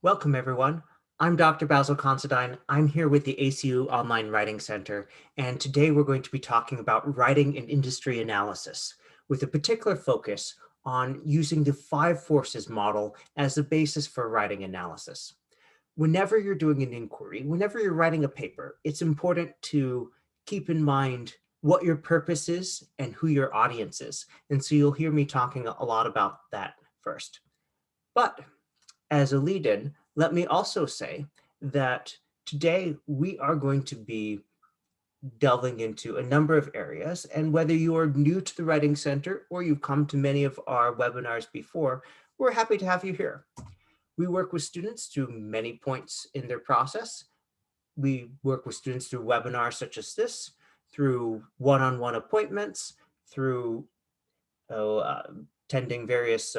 Welcome, everyone. I'm Dr. Basil Considine. I'm here with the ACU Online Writing Center, and today we're going to be talking about writing and industry analysis, with a particular focus on using the five forces model as the basis for writing analysis. Whenever you're doing an inquiry, whenever you're writing a paper, it's important to keep in mind what your purpose is and who your audience is. And so you'll hear me talking a lot about that first. But as a lead-in, let me also say that today we are going to be delving into a number of areas, and whether you are new to the Writing Center or you've come to many of our webinars before, we're happy to have you here. We work with students through many points in their process. We work with students through webinars such as this, through one-on-one appointments, through attending various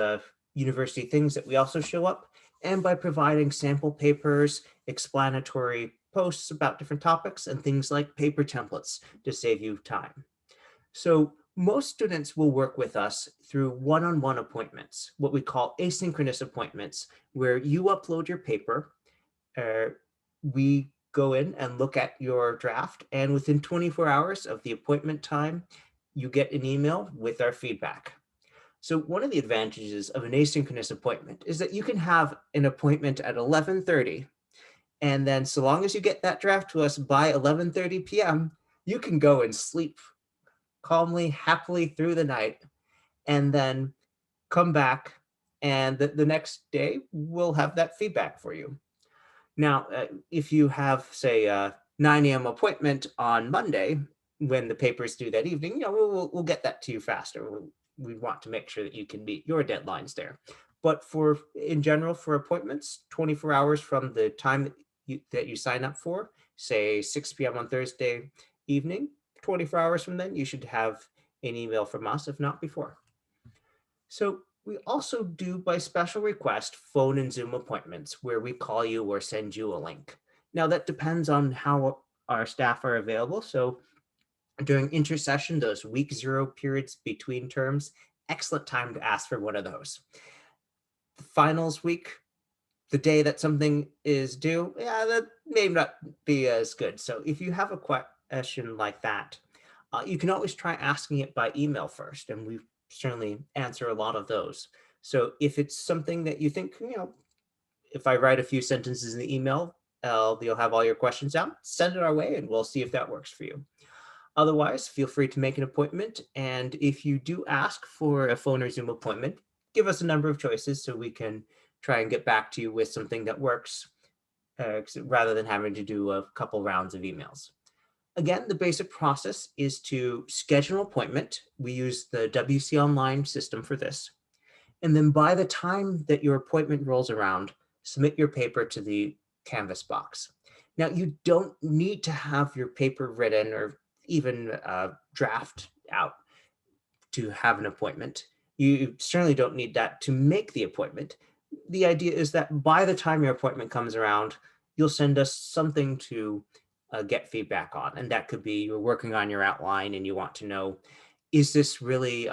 university things that we also show up, and by providing sample papers, explanatory posts about different topics, and things like paper templates to save you time. So most students will work with us through one-on-one appointments, what we call asynchronous appointments, where you upload your paper, uh, we go in and look at your draft, and within 24 hours of the appointment time, you get an email with our feedback. So one of the advantages of an asynchronous appointment is that you can have an appointment at 11:30, and then so long as you get that draft to us by 11:30 p.m., you can go and sleep calmly, happily through the night, and then come back, and the next day we'll have that feedback for you. Now, if you have, say, a 9 a.m. appointment on Monday, when the paper's due that evening, we'll get that to you faster. We want to make sure that you can meet your deadlines there. But in general, for appointments, 24 hours from the time that you sign up for, say 6 p.m. on Thursday evening, 24 hours from then, you should have an email from us, if not before. So we also do, by special request, phone and Zoom appointments where we call you or send you a link. Now that depends on how our staff are available. So during intersession, those week zero periods between terms, excellent time to ask for one of those. The finals week, the day that something is due, yeah, that may not be as good. So if you have a question like that, you can always try asking it by email first, and we certainly answer a lot of those. So if it's something that you think, if I write a few sentences in the email, you'll have all your questions out, send it our way, and we'll see if that works for you. Otherwise, feel free to make an appointment. And if you do ask for a phone or Zoom appointment, give us a number of choices so we can try and get back to you with something that works, rather than having to do a couple rounds of emails. Again, the basic process is to schedule an appointment. We use the WC Online system for this. And then by the time that your appointment rolls around, submit your paper to the Canvas box. Now, you don't need to have your paper written or even draft out to have an appointment. You certainly don't need that to make the appointment. The idea is that by the time your appointment comes around, you'll send us something to get feedback on. And that could be you're working on your outline and you want to know, is this really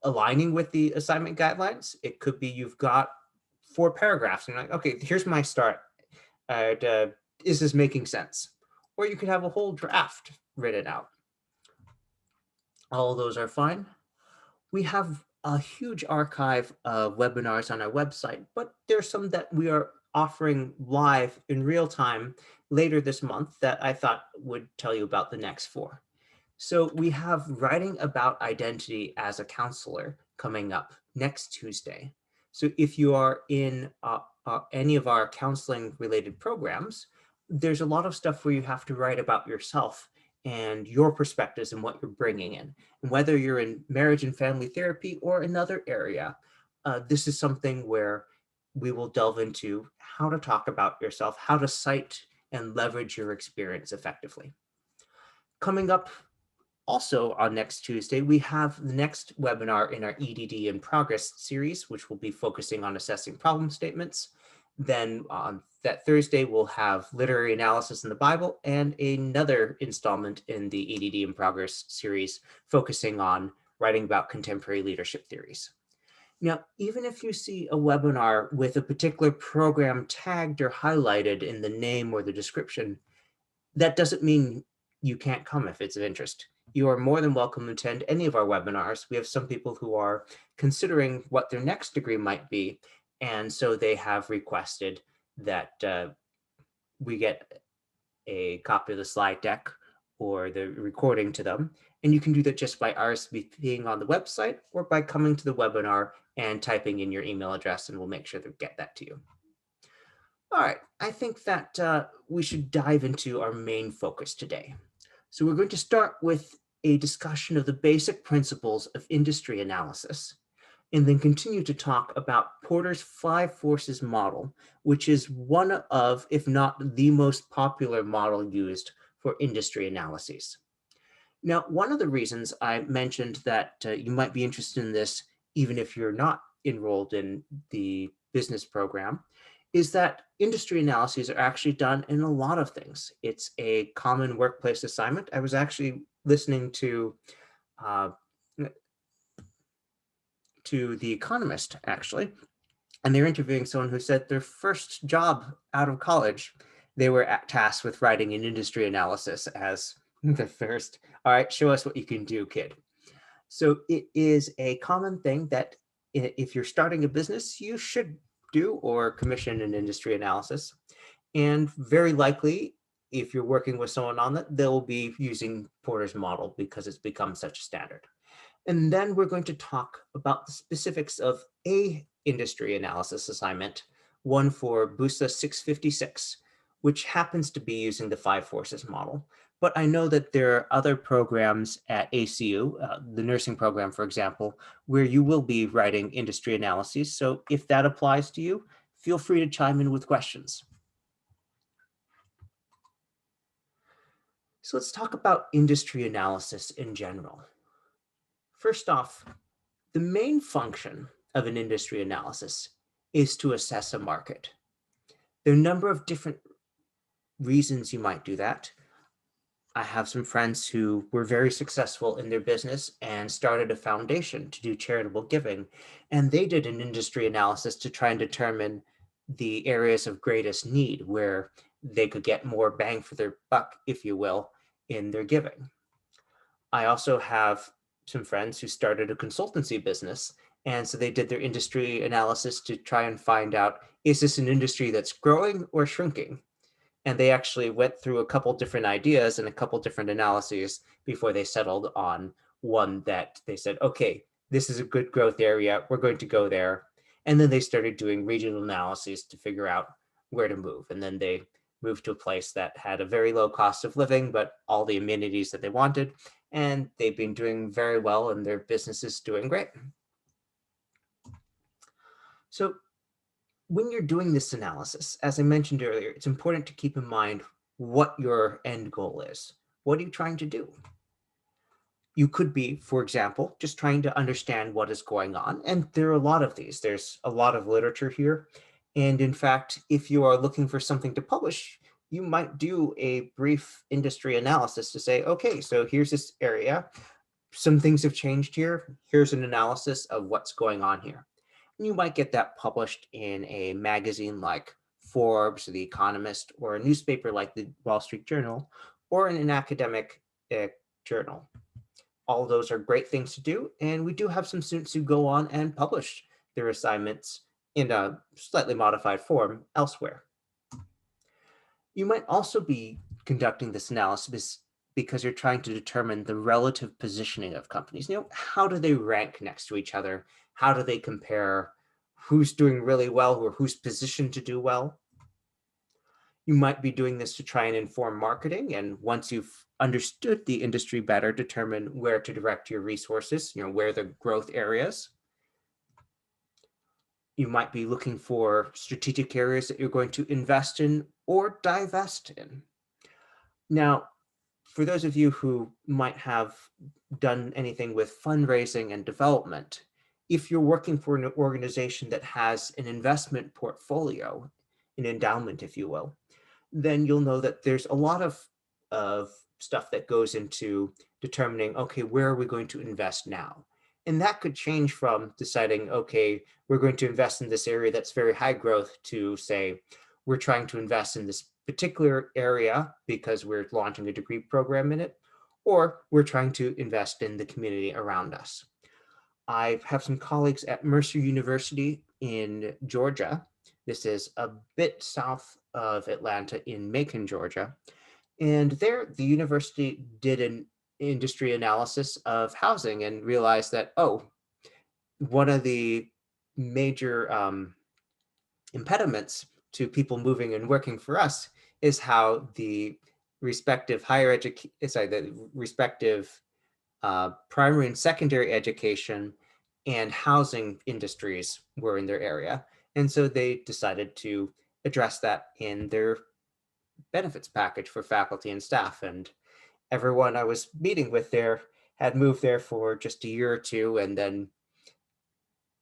aligning with the assignment guidelines? It could be you've got 4 paragraphs and you're like, okay, here's my start. Is this making sense? Or you could have a whole draft written out. All of those are fine. We have a huge archive of webinars on our website, but there's some that we are offering live in real time later this month that I thought would tell you about the next 4. So we have writing about identity as a counselor coming up next Tuesday. So if you are in any of our counseling related programs, there's a lot of stuff where you have to write about yourself and your perspectives and what you're bringing in. And whether you're in marriage and family therapy or another area, this is something where we will delve into how to talk about yourself, how to cite and leverage your experience effectively. Coming up also on next Tuesday, we have the next webinar in our EDD in Progress series, which will be focusing on assessing problem statements. Then on that Thursday, we'll have literary analysis in the Bible and another installment in the EDD in Progress series focusing on writing about contemporary leadership theories. Now, even if you see a webinar with a particular program tagged or highlighted in the name or the description, that doesn't mean you can't come if it's of interest. You are more than welcome to attend any of our webinars. We have some people who are considering what their next degree might be, and so they have requested that we get a copy of the slide deck or the recording to them. And you can do that just by RSVPing on the website or by coming to the webinar and typing in your email address, and we'll make sure to get that to you. All right, I think that we should dive into our main focus today. So we're going to start with a discussion of the basic principles of industry analysis, and then continue to talk about Porter's 5 forces model, which is one of, if not the most popular model used for industry analyses. Now, one of the reasons I mentioned that you might be interested in this, even if you're not enrolled in the business program, is that industry analyses are actually done in a lot of things. It's a common workplace assignment. I was actually listening uh, to The Economist, actually, and they're interviewing someone who said their first job out of college, they were tasked with writing an industry analysis as the first. All right, show us what you can do, kid. So it is a common thing that if you're starting a business, you should do or commission an industry analysis. And very likely, if you're working with someone on that, they'll be using Porter's model because it's become such a standard. And then we're going to talk about the specifics of a industry analysis assignment, one for BUSA 656, which happens to be using the 5 forces model. But I know that there are other programs at ACU, the nursing program, for example, where you will be writing industry analyses. So if that applies to you, feel free to chime in with questions. So let's talk about industry analysis in general. First off, the main function of an industry analysis is to assess a market. There are a number of different reasons you might do that. I have some friends who were very successful in their business and started a foundation to do charitable giving. And they did an industry analysis to try and determine the areas of greatest need where they could get more bang for their buck, if you will, in their giving. I also have some friends who started a consultancy business. And so they did their industry analysis to try and find out, is this an industry that's growing or shrinking? And they actually went through a couple different ideas and a couple different analyses before they settled on one that they said, okay, this is a good growth area. We're going to go there. And then they started doing regional analyses to figure out where to move. And then they moved to a place that had a very low cost of living, but all the amenities that they wanted. And they've been doing very well and their business is doing great. So when you're doing this analysis, as I mentioned earlier, it's important to keep in mind what your end goal is. What are you trying to do? You could be, for example, just trying to understand what is going on. And there are a lot of these. There's a lot of literature here. And in fact, if you are looking for something to publish, you might do a brief industry analysis to say, okay, so here's this area. Some things have changed here. Here's an analysis of what's going on here. And you might get that published in a magazine like Forbes or The Economist, or a newspaper like the Wall Street Journal, or in an academic journal. All those are great things to do. And we do have some students who go on and publish their assignments in a slightly modified form elsewhere. You might also be conducting this analysis because you're trying to determine the relative positioning of companies. How do they rank next to each other? How do they compare? Who's doing really well or who's positioned to do well? You might be doing this to try and inform marketing. And once you've understood the industry better, determine where to direct your resources, where the growth areas. You might be looking for strategic areas that you're going to invest in or divest in. Now, for those of you who might have done anything with fundraising and development, if you're working for an organization that has an investment portfolio, an endowment, if you will, then you'll know that there's a lot of stuff that goes into determining, okay, where are we going to invest now? And that could change from deciding, okay, we're going to invest in this area that's very high growth to say, we're trying to invest in this particular area because we're launching a degree program in it, or we're trying to invest in the community around us. I have some colleagues at Mercer University in Georgia. This is a bit south of Atlanta in Macon, Georgia. And there, the university did an industry analysis of housing and realized that, oh, one of the major impediments to people moving and working for us is how the respective primary and secondary education and housing industries were in their area. And so they decided to address that in their benefits package for faculty and staff. And everyone I was meeting with there had moved there for just a year or two and then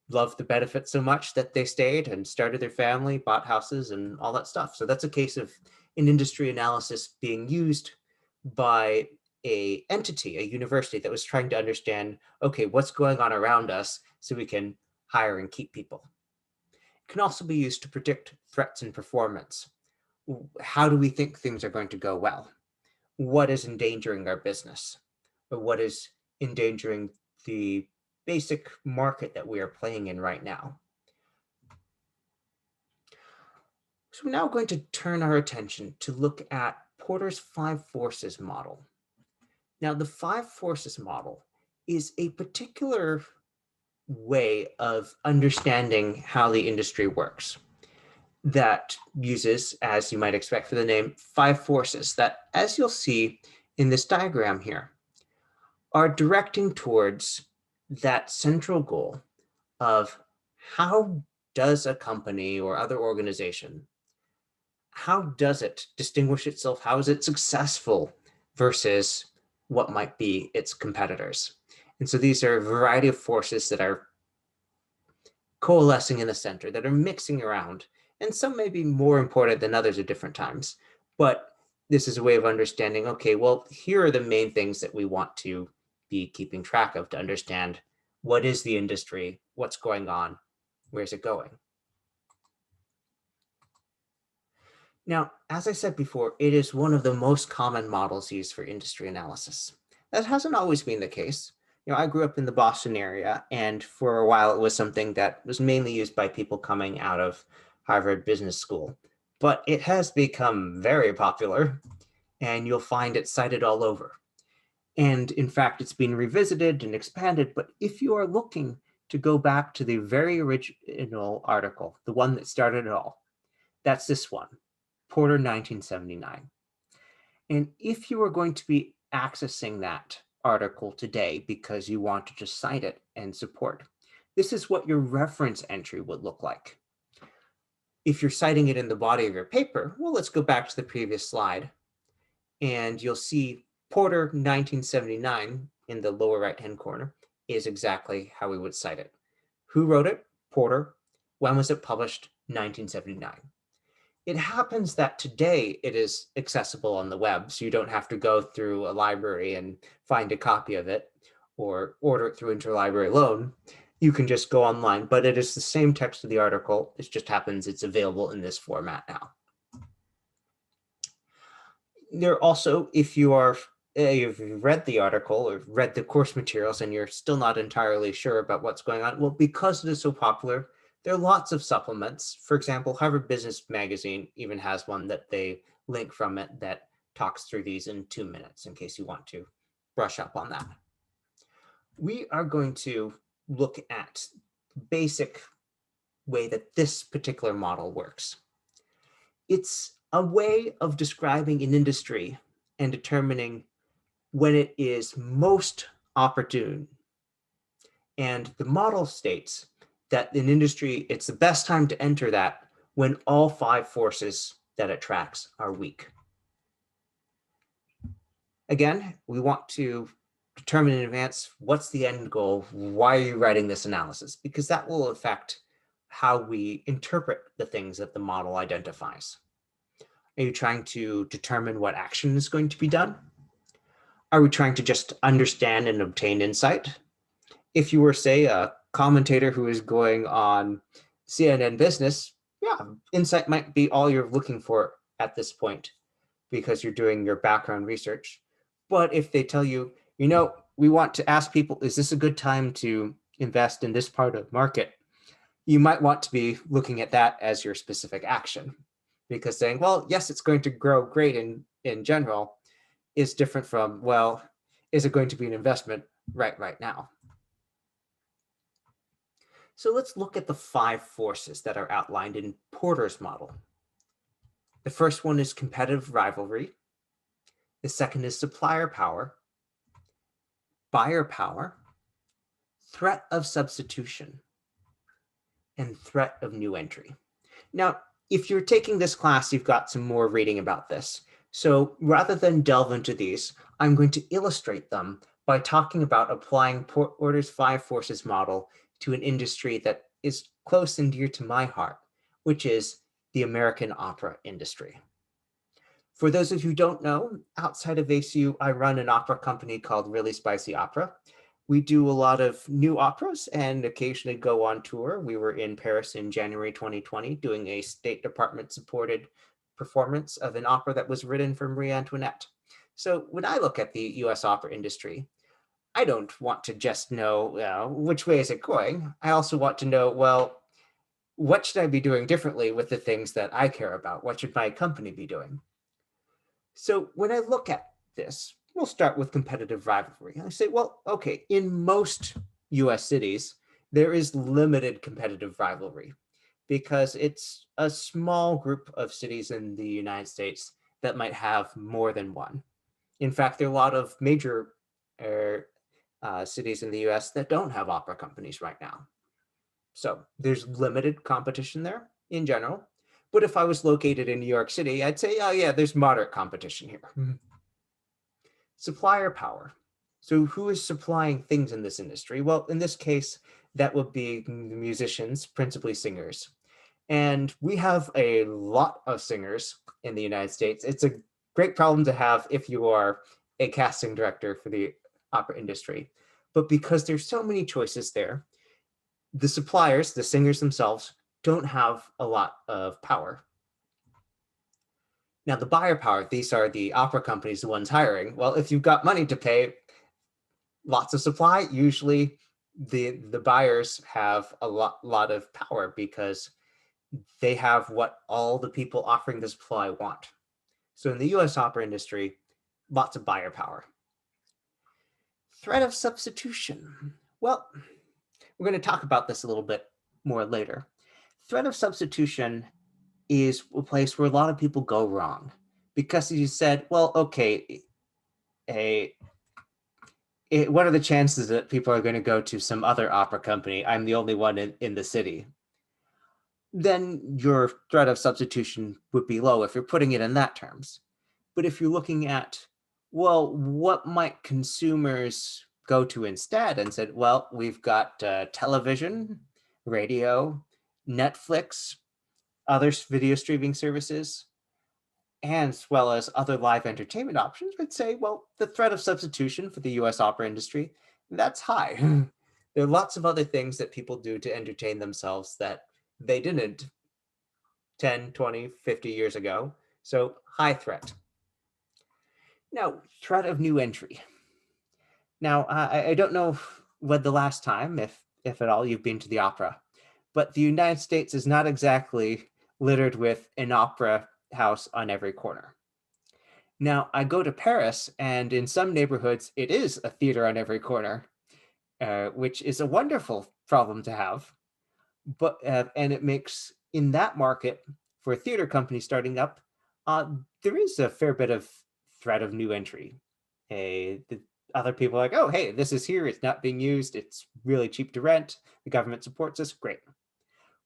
loved the benefits so much that they stayed and started their family, bought houses and all that stuff. So that's a case of an industry analysis being used by a entity, a university that was trying to understand, okay, what's going on around us so we can hire and keep people. It can also be used to predict threats and performance. How do we think things are going to go well? What is endangering our business? Or what is endangering the basic market that we are playing in right now? So we're now going to turn our attention to look at Porter's 5 forces model. Now, the 5 forces model is a particular way of understanding how the industry works that uses, as you might expect for the name, 5 forces that, as you'll see in this diagram here, are directing towards that central goal of how does a company or other organization, how does it distinguish itself? How is it successful versus what might be its competitors? And so these are a variety of forces that are coalescing in the center, that are mixing around, and some may be more important than others at different times. But this is a way of understanding, okay, well, here are the main things that we want to be keeping track of to understand what is the industry, what's going on, where's it going. Now, as I said before, it is one of the most common models used for industry analysis. That hasn't always been the case. I grew up in the Boston area, and for a while it was something that was mainly used by people coming out of Harvard Business School. But it has become very popular, and you'll find it cited all over. And in fact, it's been revisited and expanded, but if you are looking to go back to the very original article, the one that started it all, that's this one, Porter 1979. And if you are going to be accessing that article today because you want to just cite it and support, this is what your reference entry would look like. If you're citing it in the body of your paper, well, let's go back to the previous slide. And you'll see Porter 1979 in the lower right-hand corner is exactly how we would cite it. Who wrote it? Porter. When was it published? 1979. It happens that today it is accessible on the web, so you don't have to go through a library and find a copy of it or order it through interlibrary loan. You can just go online, but it is the same text of the article. It just happens it's available in this format now. There also, if you've read the article or read the course materials and you're still not entirely sure about what's going on, well, because it is so popular, there are lots of supplements. For example, Harvard Business Magazine even has one that they link from it that talks through these in 2 minutes in case you want to brush up on that. We are going to look at the basic way that this particular model works. It's a way of describing an industry and determining when it is most opportune. And the model states that in industry, it's the best time to enter that when all 5 forces that it tracks are weak. Again, we want to determine in advance what's the end goal, why are you writing this analysis? Because that will affect how we interpret the things that the model identifies. Are you trying to determine what action is going to be done? Are we trying to just understand and obtain insight? if you were, say, a commentator who is going on CNN Business, yeah, insight might be all you're looking for at this point because you're doing your background research. But if they tell you, we want to ask people, is this a good time to invest in this part of the market? You might want to be looking at that as your specific action, because saying, well, yes, it's going to grow great in general is different from, well, is it going to be an investment right now? So let's look at the 5 forces that are outlined in Porter's model. The first one is competitive rivalry. The second is supplier power, buyer power, threat of substitution, and threat of new entry. Now, if you're taking this class, you've got some more reading about this. So rather than delve into these, I'm going to illustrate them by talking about applying Porter's 5 forces model to an industry that is close and dear to my heart, which is the American opera industry. For those of you who don't know, outside of ACU, I run an opera company called Really Spicy Opera. We do a lot of new operas and occasionally go on tour. We were in Paris in January 2020 doing a State Department supported performance of an opera that was written for Marie Antoinette. So when I look at the US opera industry, I don't want to just know, which way is it going. I also want to know, well, what should I be doing differently with the things that I care about? What should my company be doing? So when I look at this, we'll start with competitive rivalry. I say, well, okay, in most US cities, there is limited competitive rivalry because it's a small group of cities in the United States that might have more than one. In fact, there are a lot of major cities in the US that don't have opera companies right now. So there's limited competition there in general. But if I was located in New York City, I'd say, oh yeah, there's moderate competition here. Supplier power. So who is supplying things in this industry? Well, in this case, that would be musicians, principally singers. And we have a lot of singers in the United States. It's a great problem to have if you are a casting director for the opera industry. But because there's so many choices there, the suppliers, the singers themselves, don't have a lot of power. Now, the buyer power, these are the opera companies, the ones hiring. Well, if you've got money to pay, lots of supply, usually the buyers have a lot of power because they have what all the people offering the supply want. So in the US opera industry, lots of buyer power. Threat of substitution. Well, we're going to talk about this a little bit more later. Threat of substitution is a place where a lot of people go wrong because you said, well, okay, what are the chances that people are going to go to some other opera company? I'm the only one in the city. Then your threat of substitution would be low if you're putting it in that terms. But if you're looking at, well, what might consumers go to instead and said, well, we've got television, radio, Netflix, other video streaming services, as well as other live entertainment options, I'd say, well, the threat of substitution for the US opera industry, that's high. There are lots of other things that people do to entertain themselves that they didn't 10, 20, 50 years ago. So high threat. Now, threat of new entry. Now, I don't know when the last time, if at all, you've been to the opera, but the United States is not exactly littered with an opera house on every corner. Now, I go to Paris, and in some neighborhoods, it is a theater on every corner, which is a wonderful problem to have. But and it makes, in that market, for a theater company starting up, there is a fair bit of threat of new entry. The other people are like, oh, hey, this is here. It's not being used. It's really cheap to rent. The government supports us. Great.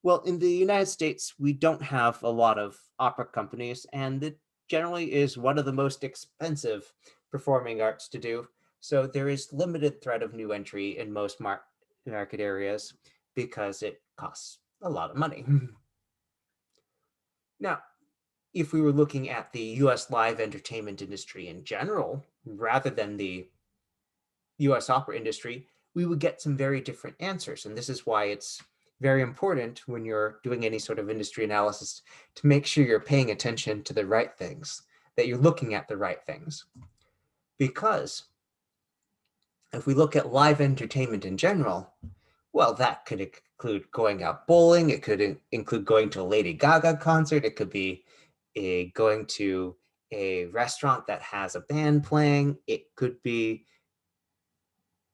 Well, in the United States, we don't have a lot of opera companies, and it generally is one of the most expensive performing arts to do. So there is limited threat of new entry in most market areas because it costs a lot of money. Now, if we were looking at the US live entertainment industry in general, rather than the US opera industry, we would get some very different answers. And this is why it's very important when you're doing any sort of industry analysis to make sure you're paying attention to the right things, that you're looking at the right things. Because if we look at live entertainment in general, well, that could include going out bowling. It could include going to a Lady Gaga concert. It could be going to a restaurant that has a band playing. It could be,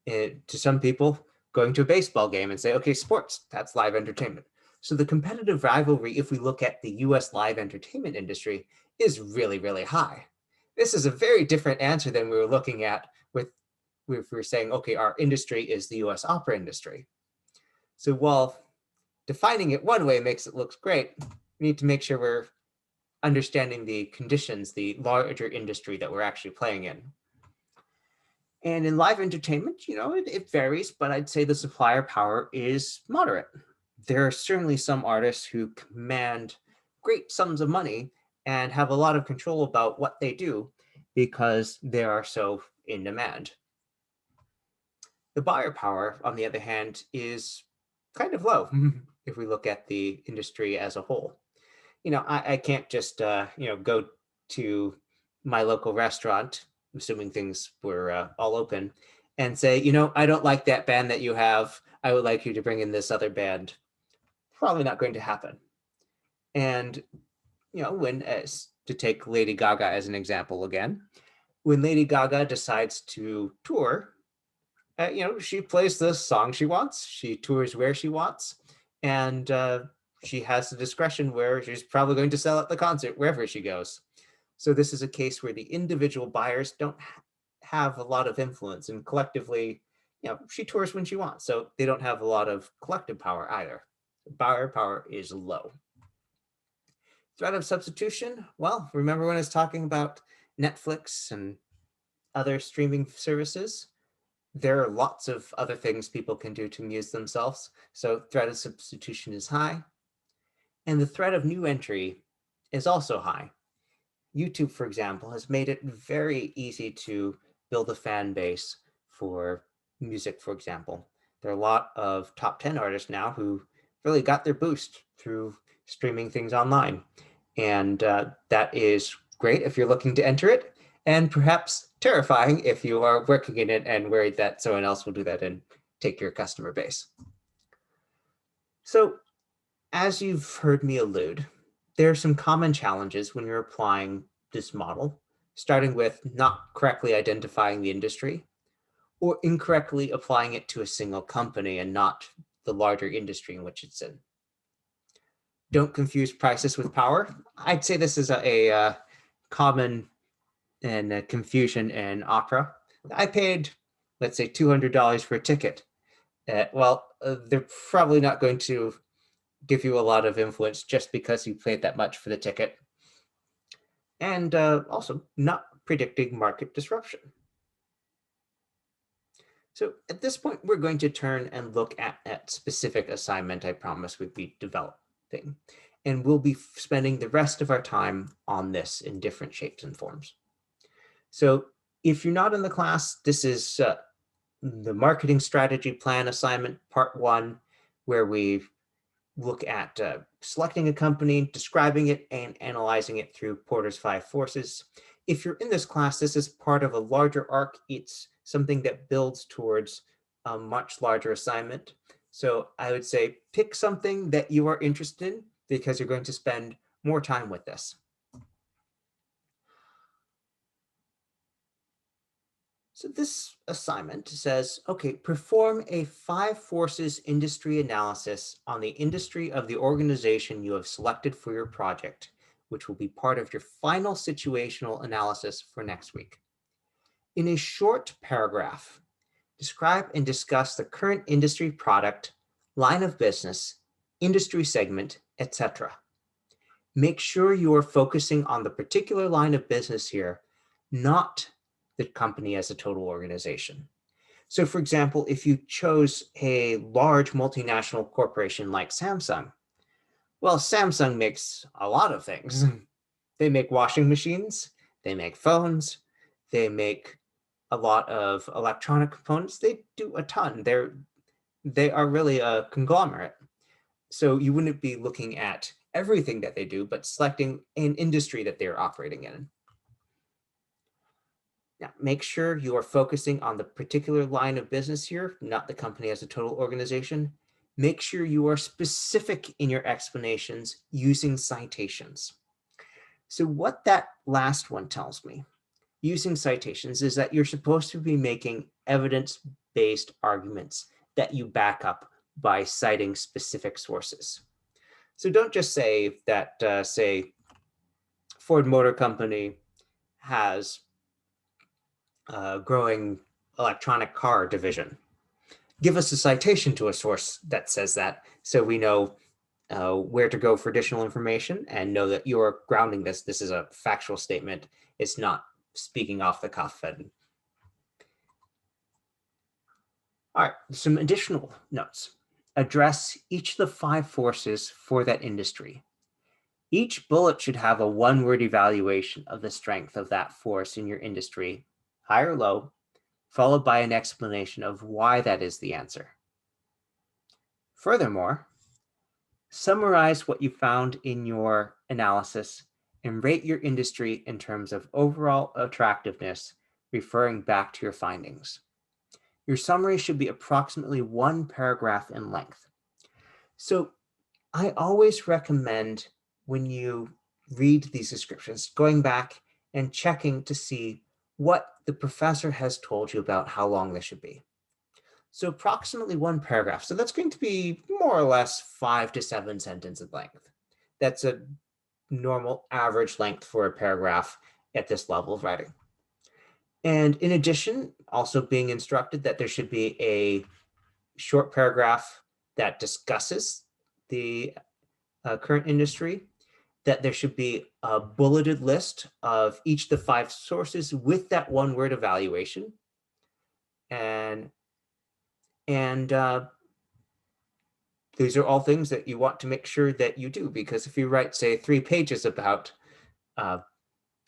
to some people, going to a baseball game and say, okay, sports, that's live entertainment. So the competitive rivalry, if we look at the US live entertainment industry, is really, really high. This is a very different answer than we were looking at with if we were saying, okay, our industry is the US opera industry. So while defining it one way makes it look great, we need to make sure we're understanding the conditions, the larger industry that we're actually playing in. And in live entertainment, it varies, but I'd say the supplier power is moderate. There are certainly some artists who command great sums of money and have a lot of control about what they do because they are so in demand. The buyer power, on the other hand, is kind of low if we look at the industry as a whole. I can't just, go to my local restaurant, assuming things were all open, and say, I don't like that band that you have. I would like you to bring in this other band. Probably not going to happen. And, to take Lady Gaga as an example again, when Lady Gaga decides to tour, she plays the song she wants, she tours where she wants, and she has the discretion where she's probably going to sell at the concert wherever she goes. So this is a case where the individual buyers don't have a lot of influence, and collectively, she tours when she wants, so they don't have a lot of collective power either. Buyer power is low. Threat of substitution, well, remember when I was talking about Netflix and other streaming services? There are lots of other things people can do to amuse themselves, so threat of substitution is high. And the threat of new entry is also high. YouTube, for example, has made it very easy to build a fan base for music, for example. There are a lot of top 10 artists now who really got their boost through streaming things online. And that is great if you're looking to enter it, and perhaps terrifying if you are working in it and worried that someone else will do that and take your customer base. So, as you've heard me allude, there are some common challenges when you're applying this model, starting with not correctly identifying the industry or incorrectly applying it to a single company and not the larger industry in which it's in. Don't confuse prices with power. I'd say this is a common and confusion in opera. I paid, let's say, $200 for a ticket. They're probably not going to give you a lot of influence just because you paid that much for the ticket. And also not predicting market disruption. So at this point, we're going to turn and look at that specific assignment I promised we'd be developing. And we'll be spending the rest of our time on this in different shapes and forms. So if you're not in the class, this is the marketing strategy plan assignment, part 1, where we look at selecting a company, describing it, and analyzing it through Porter's 5 forces. If you're in this class, this is part of a larger arc. It's something that builds towards a much larger assignment. So I would say pick something that you are interested in because you're going to spend more time with this. So this assignment says, okay, perform a 5 forces industry analysis on the industry of the organization you have selected for your project, which will be part of your final situational analysis for next week. In a short paragraph, describe and discuss the current industry product, line of business, industry segment, etc. Make sure you are focusing on the particular line of business here, not the company as a total organization. So for example, if you chose a large multinational corporation like Samsung, well, Samsung makes a lot of things. They make washing machines, they make phones, they make a lot of electronic components, they do a ton. They are really a conglomerate. So you wouldn't be looking at everything that they do, but selecting an industry that they're operating in. Now, make sure you are focusing on the particular line of business here, not the company as a total organization. Make sure you are specific in your explanations using citations. So what that last one tells me, using citations, is that you're supposed to be making evidence-based arguments that you back up by citing specific sources. So don't just say that, say, Ford Motor Company has a growing electronic car division. Give us a citation to a source that says that, so we know where to go for additional information and know that you're grounding this. This is a factual statement. It's not speaking off the cuff. And all right, some additional notes. Address each of the 5 forces for that industry. Each bullet should have a one-word evaluation of the strength of that force in your industry, high or low, followed by an explanation of why that is the answer. Furthermore, summarize what you found in your analysis and rate your industry in terms of overall attractiveness, referring back to your findings. Your summary should be approximately 1 paragraph in length. So I always recommend, when you read these descriptions, going back and checking to see what the professor has told you about how long this should be. So approximately 1 paragraph. So that's going to be more or less 5 to 7 sentences length. That's a normal average length for a paragraph at this level of writing. And in addition, also being instructed that there should be a short paragraph that discusses the current industry, that there should be a bulleted list of each of the 5 sources with that one-word evaluation. And these are all things that you want to make sure that you do, because if you write, say, 3 pages about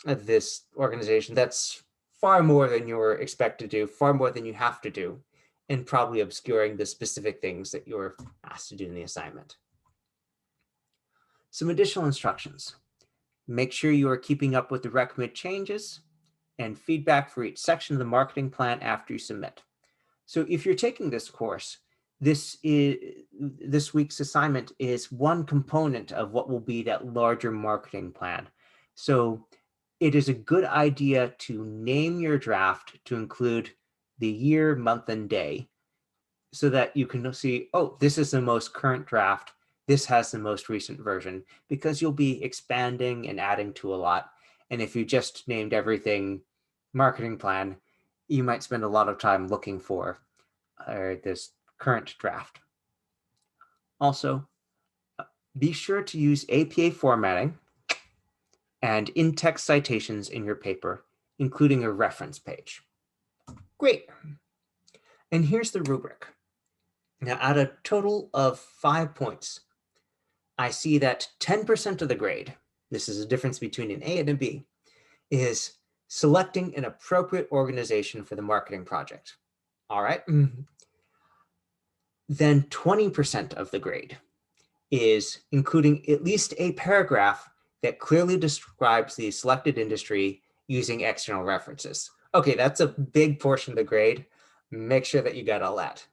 this organization, that's far more than you're expected to do, far more than you have to do, and probably obscuring the specific things that you're asked to do in the assignment. Some additional instructions. Make sure you are keeping up with the recommended changes and feedback for each section of the marketing plan after you submit. So if you're taking this course, this week's assignment is one component of what will be that larger marketing plan. So it is a good idea to name your draft to include the year, month, and day, so that you can see, oh, this is the most current draft. This has the most recent version, because you'll be expanding and adding to a lot. And if you just named everything marketing plan, you might spend a lot of time looking for this current draft. Also, be sure to use APA formatting and in-text citations in your paper, including a reference page. Great. And here's the rubric. Now, out of a total of 5 points, I see that 10% of the grade, this is a difference between an A and a B, is selecting an appropriate organization for the marketing project. All right. Then 20% of the grade is including at least a paragraph that clearly describes the selected industry using external references. Okay, that's a big portion of the grade. Make sure that you got all that.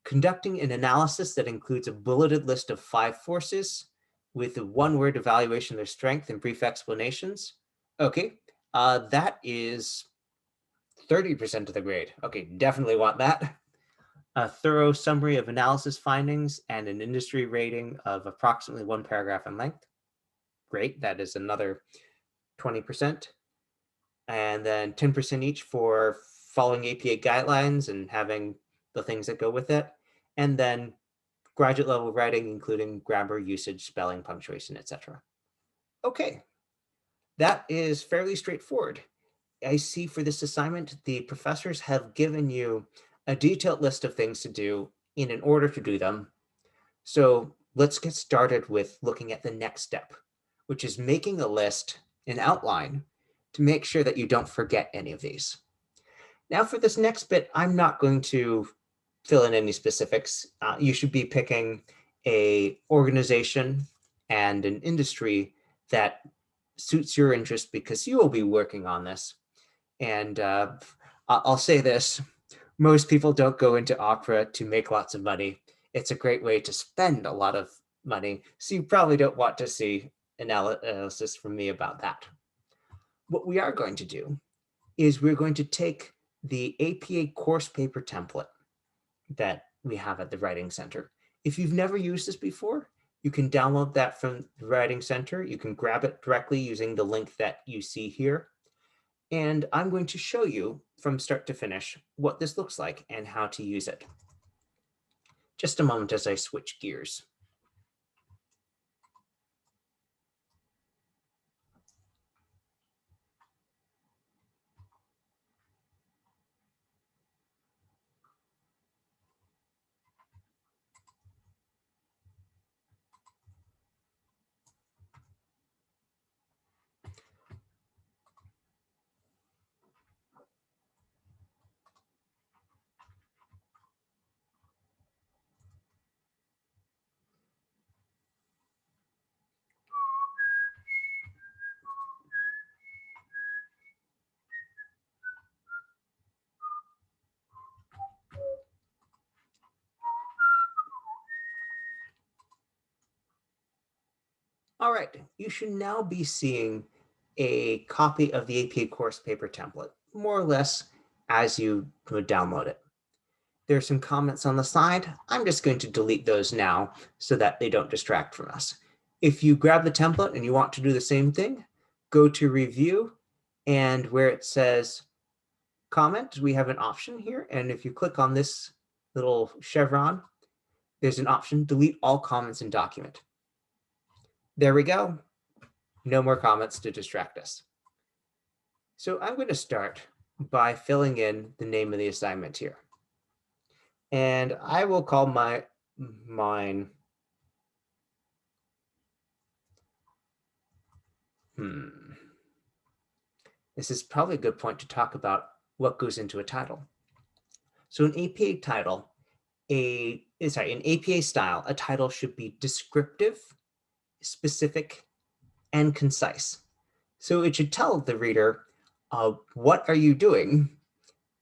Conducting an analysis that includes a bulleted list of 5 forces with a one-word evaluation of their strength and brief explanations. Okay, that is 30% of the grade. Okay, definitely want that. A thorough summary of analysis findings and an industry rating of approximately 1 paragraph in length. Great, that is another 20%. And then 10% each for following APA guidelines and having the things that go with it. And then graduate level writing, including grammar, usage, spelling, punctuation, etc. Okay, that is fairly straightforward. I see for this assignment, the professors have given you a detailed list of things to do in an order to do them. So let's get started with looking at the next step, which is making a list, an outline, to make sure that you don't forget any of these. Now for this next bit, I'm not going to fill in any specifics. You should be picking a organization and an industry that suits your interest because you will be working on this. And I'll say this, most people don't go into opera to make lots of money. It's a great way to spend a lot of money. So you probably don't want to see analysis from me about that. What we are going to do is we're going to take the APA course paper template that we have at the Writing Center. If you've never used this before, you can download that from the Writing Center. You can grab it directly using the link that you see here. And I'm going to show you from start to finish what this looks like and how to use it. Just a moment as I switch gears. All right, you should now be seeing a copy of the APA course paper template, more or less as you would download it. There's some comments on the side. I'm just going to delete those now so that they don't distract from us. If you grab the template and you want to do the same thing, go to review, and where it says comment, we have an option here. And if you click on this little chevron, there's an option, delete all comments in document. There we go. No more comments to distract us. So I'm going to start by filling in the name of the assignment here. And I will call mine. This is probably a good point to talk about what goes into a title. So an APA title, in APA style, a title should be descriptive, specific, and concise. So it should tell the reader, what are you doing?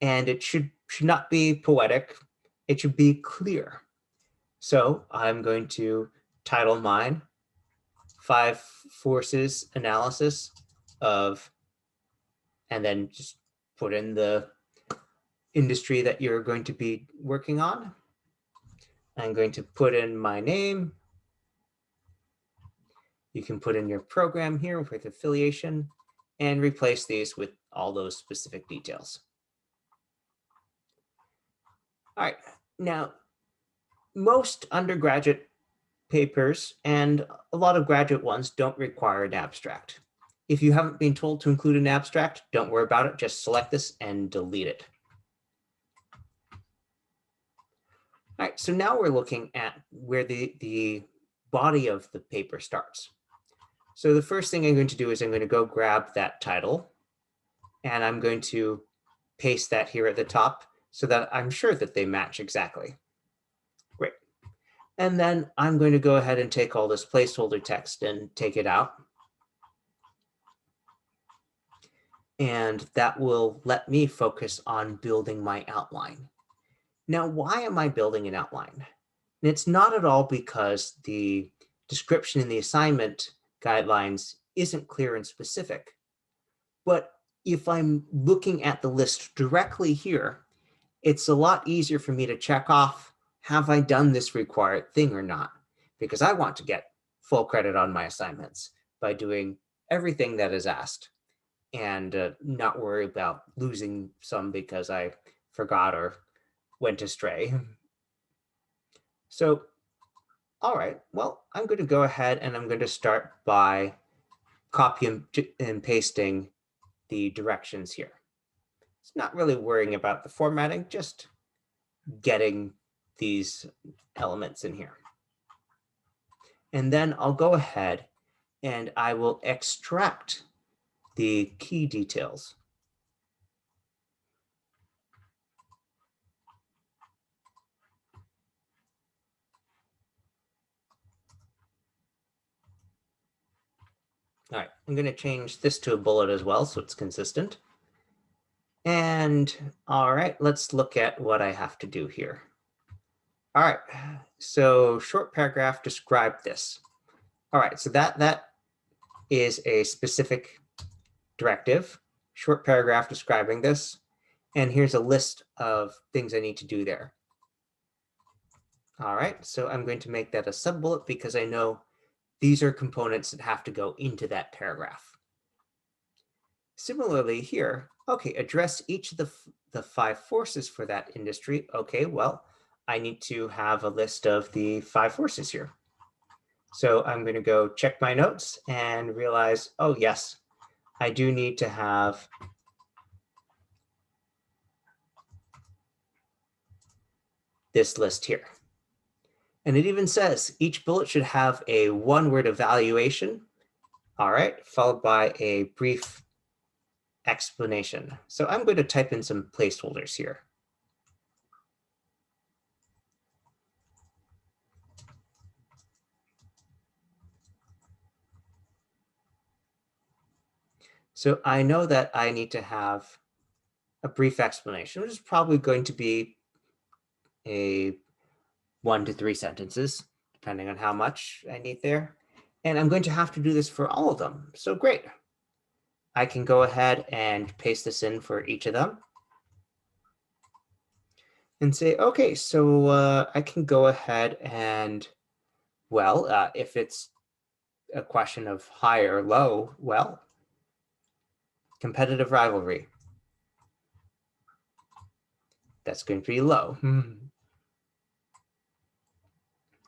And it should not be poetic. It should be clear. So I'm going to title mine 5 forces analysis of, and then just put in the industry that you're going to be working on. I'm going to put in my name. You can put in your program here with affiliation and replace these with all those specific details. All right, now most undergraduate papers and a lot of graduate ones don't require an abstract. If you haven't been told to include an abstract, don't worry about it. Just select this and delete it. All right, so now we're looking at where the body of the paper starts. So the first thing I'm going to do is I'm going to go grab that title, and I'm going to paste that here at the top so that I'm sure that they match exactly. Great. And then I'm going to go ahead and take all this placeholder text and take it out. And that will let me focus on building my outline. Now, why am I building an outline? And it's not at all because the description in the assignment guidelines isn't clear and specific. But if I'm looking at the list directly here, it's a lot easier for me to check off, have I done this required thing or not? Because I want to get full credit on my assignments by doing everything that is asked and not worry about losing some because I forgot or went astray. So, all right, well, I'm going to go ahead and I'm going to start by copying and pasting the directions here. It's not really worrying about the formatting, just getting these elements in here. And then I'll go ahead and I will extract the key details. All right, I'm going to change this to a bullet as well so it's consistent. And all right, let's look at what I have to do here. All right, so short paragraph, describe this. All right, so that is a specific directive, short paragraph describing this. And here's a list of things I need to do there. All right, so I'm going to make that a sub-bullet because I know these are components that have to go into that paragraph. Similarly here, okay, address each of the 5 forces for that industry. Okay, well, I need to have a list of the 5 forces here. So I'm going to go check my notes and realize, oh yes, I do need to have this list here. And it even says each bullet should have a 1-word evaluation, all right, followed by a brief explanation. So I'm going to type in some placeholders here. So I know that I need to have a brief explanation, which is probably going to be a 1 to 3 sentences, depending on how much I need there. And I'm going to have to do this for all of them. So great. I can go ahead and paste this in for each of them and say, okay, so I can go ahead and, well, if it's a question of high or low, well, competitive rivalry. That's going to be low.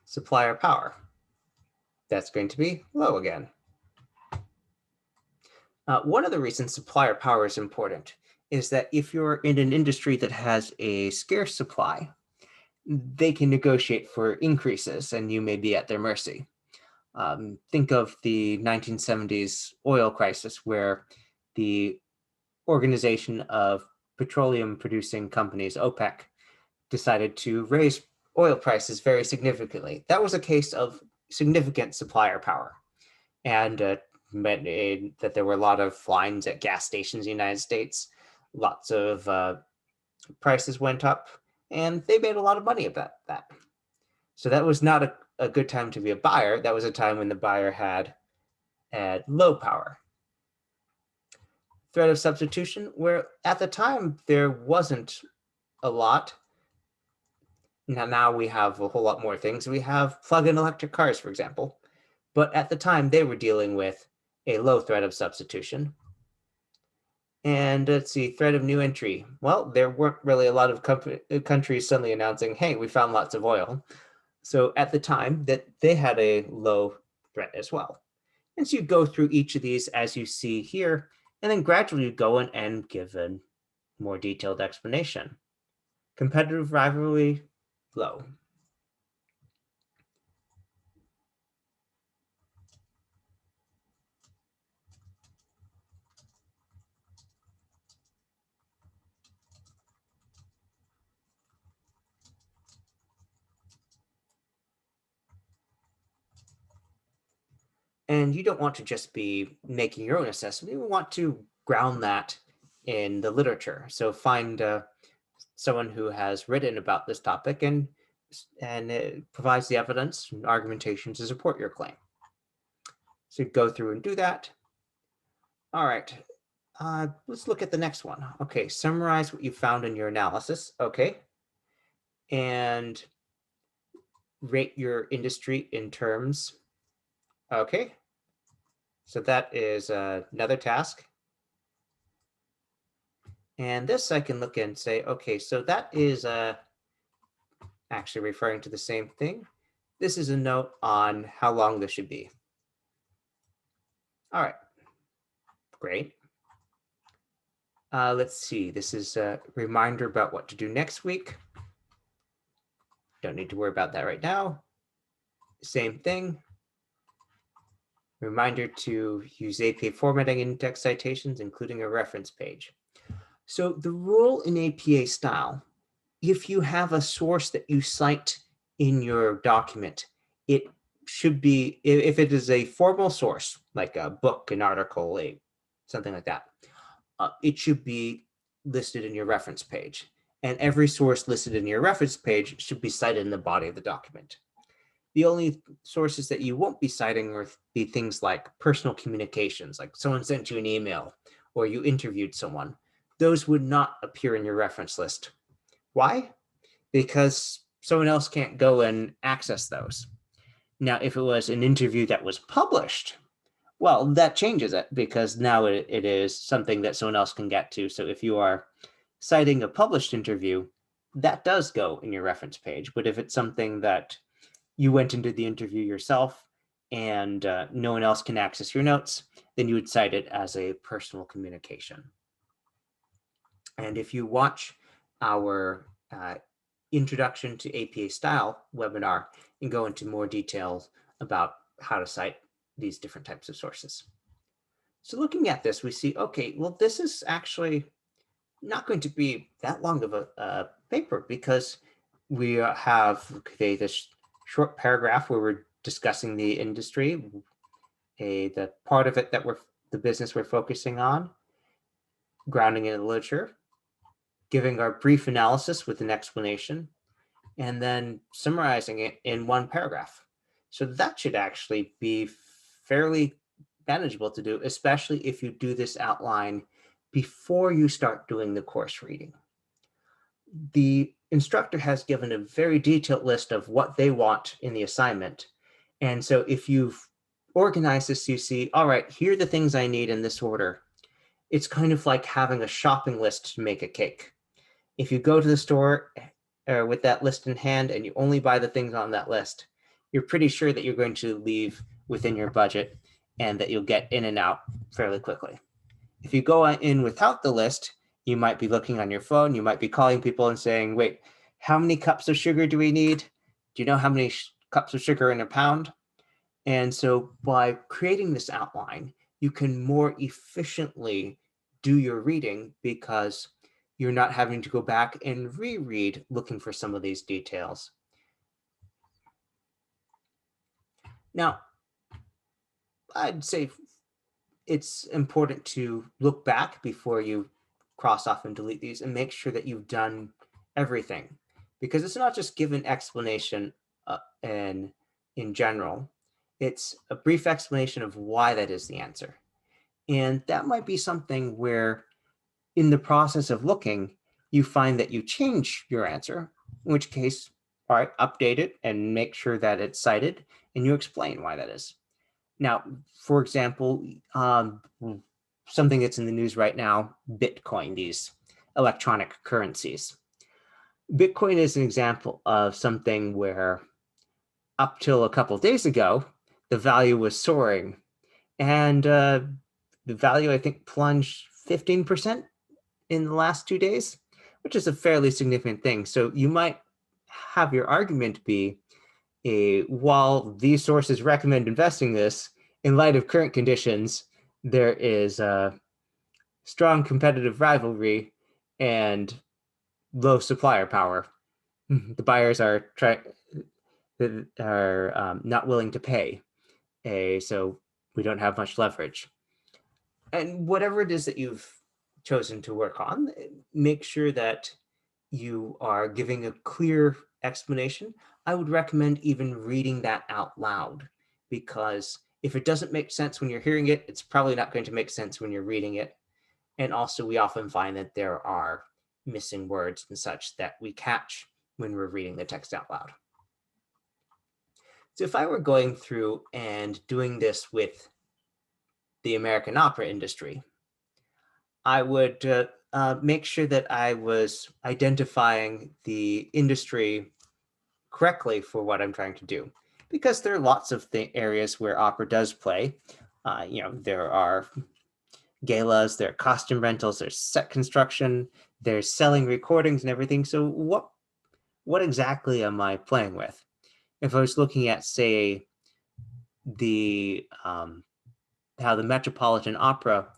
Supplier power. That's going to be low again. One of the reasons supplier power is important is that if you're in an industry that has a scarce supply, they can negotiate for increases and you may be at their mercy. Think of the 1970s oil crisis where the Organization of Petroleum Producing Companies, OPEC, decided to raise oil prices very significantly. That was a case of significant supplier power. And meant that there were a lot of lines at gas stations in the United States. Lots of prices went up, and they made a lot of money about that. So that was not a good time to be a buyer. That was a time when the buyer had low power. Threat of substitution, where at the time there wasn't a lot. Now we have a whole lot more things. We have plug-in electric cars, for example. But at the time, they were dealing with a low threat of substitution. And let's see, threat of new entry. Well, there weren't really a lot of countries suddenly announcing, hey, we found lots of oil. So at the time, that they had a low threat as well. And so you go through each of these as you see here, and then gradually you go in and give a more detailed explanation. Competitive rivalry, low. And you don't want to just be making your own assessment. You want to ground that in the literature. So find someone who has written about this topic and it provides the evidence and argumentation to support your claim. So go through and do that. All right, let's look at the next one. Okay, summarize what you found in your analysis. Okay, and rate your industry in terms. Okay, so that is another task. And this I can look and say, okay, so that is actually referring to the same thing. This is a note on how long this should be. All right, great. Let's see, this is a reminder about what to do next week. Don't need to worry about that right now. Same thing. Reminder to use APA formatting in text citations, including a reference page. So the rule in APA style, if you have a source that you cite in your document, it should be, if it is a formal source, like a book, an article, something like that, it should be listed in your reference page. And every source listed in your reference page should be cited in the body of the document. The only sources that you won't be citing will be things like personal communications, like someone sent you an email or you interviewed someone. Those would not appear in your reference list. Why? Because someone else can't go and access those. Now, if it was an interview that was published, well, that changes it, because now it is something that someone else can get to. So if you are citing a published interview, that does go in your reference page. But if it's something that you went into the interview yourself and no one else can access your notes, then you would cite it as a personal communication. And if you watch our Introduction to APA Style webinar and go into more details about how to cite these different types of sources. So looking at this, we see, okay, well, this is actually not going to be that long of a paper, because we have this short paragraph where we're discussing the industry, the part of it that the business we're focusing on, grounding in the literature, giving our brief analysis with an explanation, and then summarizing it in one paragraph. So that should actually be fairly manageable to do, especially if you do this outline before you start doing the course reading. The instructor has given a very detailed list of what they want in the assignment. And so if you've organized this, you see, all right, here are the things I need in this order. It's kind of like having a shopping list to make a cake. If you go to the store with that list in hand and you only buy the things on that list, you're pretty sure that you're going to leave within your budget and that you'll get in and out fairly quickly. If you go in without the list, you might be looking on your phone, you might be calling people and saying, wait, how many cups of sugar do we need? Do you know how many cups of sugar in a pound? And so by creating this outline, you can more efficiently do your reading, because you're not having to go back and reread looking for some of these details. Now, I'd say it's important to look back before you cross off and delete these and make sure that you've done everything, because it's not just give an explanation in general. It's a brief explanation of why that is the answer. And that might be something where in the process of looking, you find that you change your answer, in which case, all right, update it and make sure that it's cited, and you explain why that is. Now, for example, something that's in the news right now, Bitcoin, these electronic currencies. Bitcoin is an example of something where up till a couple of days ago, the value was soaring, and the value, I think, plunged 15% in the last 2 days, which is a fairly significant thing. So you might have your argument be, while these sources recommend investing this, in light of current conditions, there is a strong competitive rivalry and low supplier power. The buyers are not willing to pay, so we don't have much leverage. And whatever it is that you've chosen to work on, make sure that you are giving a clear explanation. I would recommend even reading that out loud, because if it doesn't make sense when you're hearing it, it's probably not going to make sense when you're reading it. And also, we often find that there are missing words and such that we catch when we're reading the text out loud. So if I were going through and doing this with the American opera industry, I would make sure that I was identifying the industry correctly for what I'm trying to do, because there are lots of areas where opera does play. There are galas, there are costume rentals, there's set construction, there's selling recordings and everything. So what exactly am I playing with? If I was looking at, say, how the Metropolitan Opera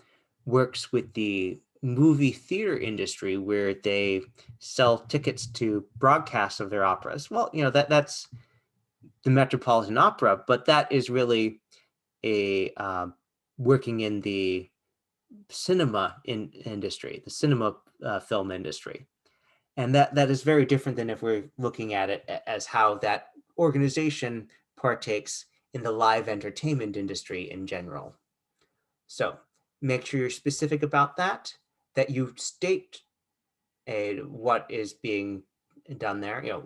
works with the movie theater industry, where they sell tickets to broadcasts of their operas. Well, that's the Metropolitan Opera, but that is really a working in the cinema industry, the cinema film industry. And that is very different than if we're looking at it as how that organization partakes in the live entertainment industry in general. So make sure you're specific about that you state what is being done there,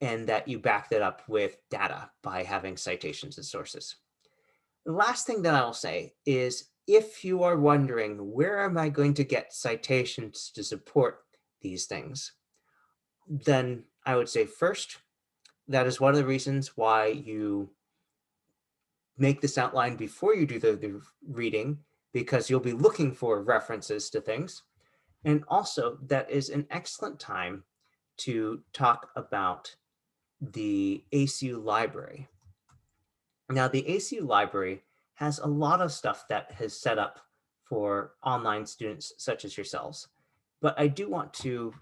and that you back that up with data by having citations and sources. The last thing that I'll say is if you are wondering, where am I going to get citations to support these things? Then I would say first, that is one of the reasons why you make this outline before you do the reading, because you'll be looking for references to things. And also, that is an excellent time to talk about the ACU library. Now, the ACU library has a lot of stuff that has set up for online students such as yourselves. But I do want to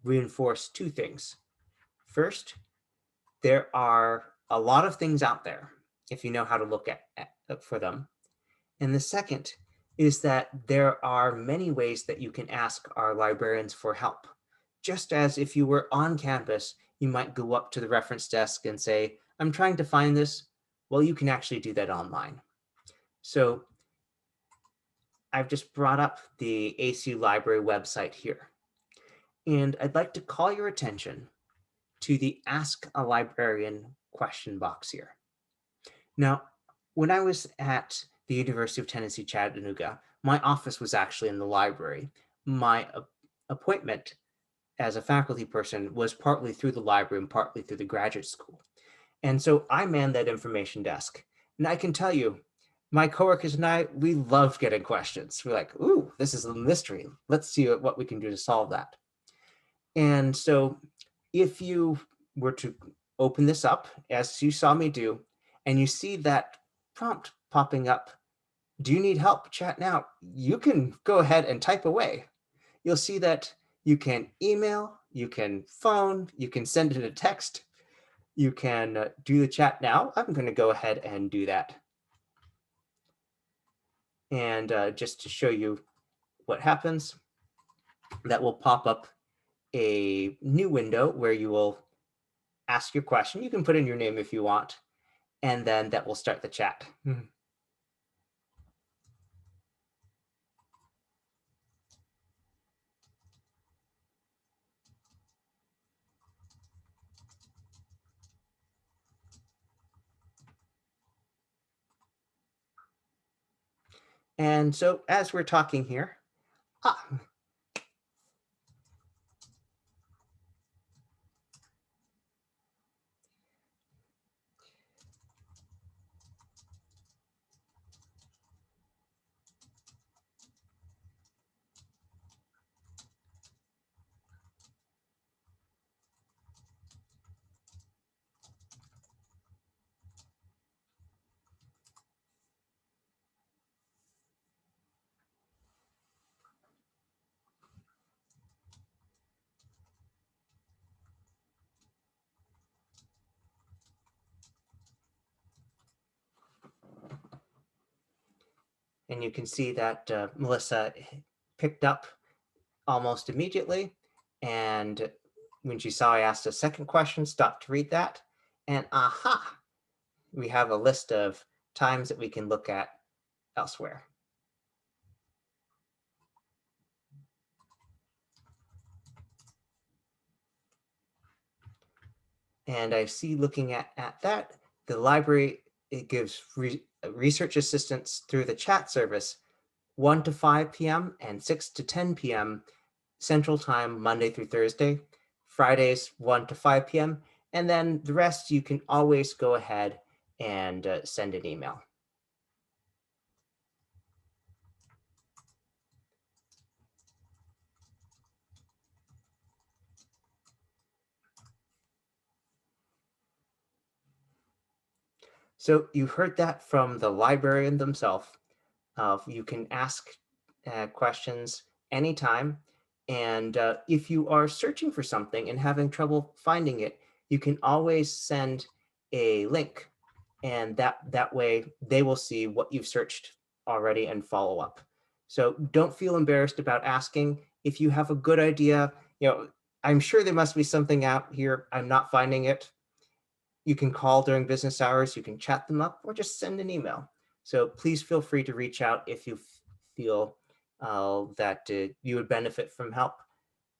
reinforce two things. First, there are a lot of things out there if you know how to look at for them. And the second is that there are many ways that you can ask our librarians for help. Just as if you were on campus, you might go up to the reference desk and say, I'm trying to find this. Well, you can actually do that online. So I've just brought up the ACU library website here. And I'd like to call your attention to the Ask a Librarian question box here. Now, when I was at the University of Tennessee, Chattanooga, my office was actually in the library. My appointment as a faculty person was partly through the library and partly through the graduate school. And so I manned that information desk. And I can tell you, my coworkers and I, we loved getting questions. We're like, ooh, this is a mystery. Let's see what we can do to solve that. And so if you were to open this up, as you saw me do, and you see that prompt popping up, do you need help? Chat now. You can go ahead and type away. You'll see that you can email, you can phone, you can send it a text, you can do the chat now. I'm going to go ahead and do that. And just to show you what happens, that will pop up a new window where you will ask your question. You can put in your name if you want, and then that will start the chat. And so as we're talking here, and you can see that Melissa picked up almost immediately. And when she saw I asked a second question, stopped to read that. And aha, we have a list of times that we can look at elsewhere. And I see looking at that, the library, it gives research assistance through the chat service 1 to 5 p.m. and 6 to 10 p.m. Central Time, Monday through Thursday, Fridays 1 to 5 p.m. And then the rest, you can always go ahead and send an email. So you heard that from the librarian themselves. You can ask questions anytime. And if you are searching for something and having trouble finding it, you can always send a link, and that way they will see what you've searched already and follow up. So don't feel embarrassed about asking. If you have a good idea, I'm sure there must be something out here, I'm not finding it. You can call during business hours, you can chat them up, or just send an email. So please feel free to reach out if you feel that you would benefit from help.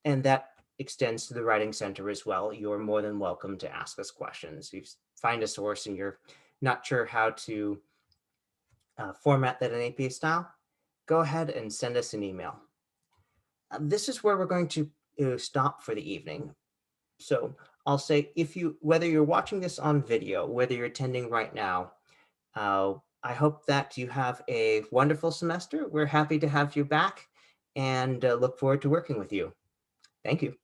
And that extends to the Writing Center as well. You're more than welcome to ask us questions. If you find a source and you're not sure how to format that in APA style, go ahead and send us an email. This is where we're going to stop for the evening. So I'll say, whether you're watching this on video, whether you're attending right now, I hope that you have a wonderful semester. We're happy to have you back and look forward to working with you. Thank you.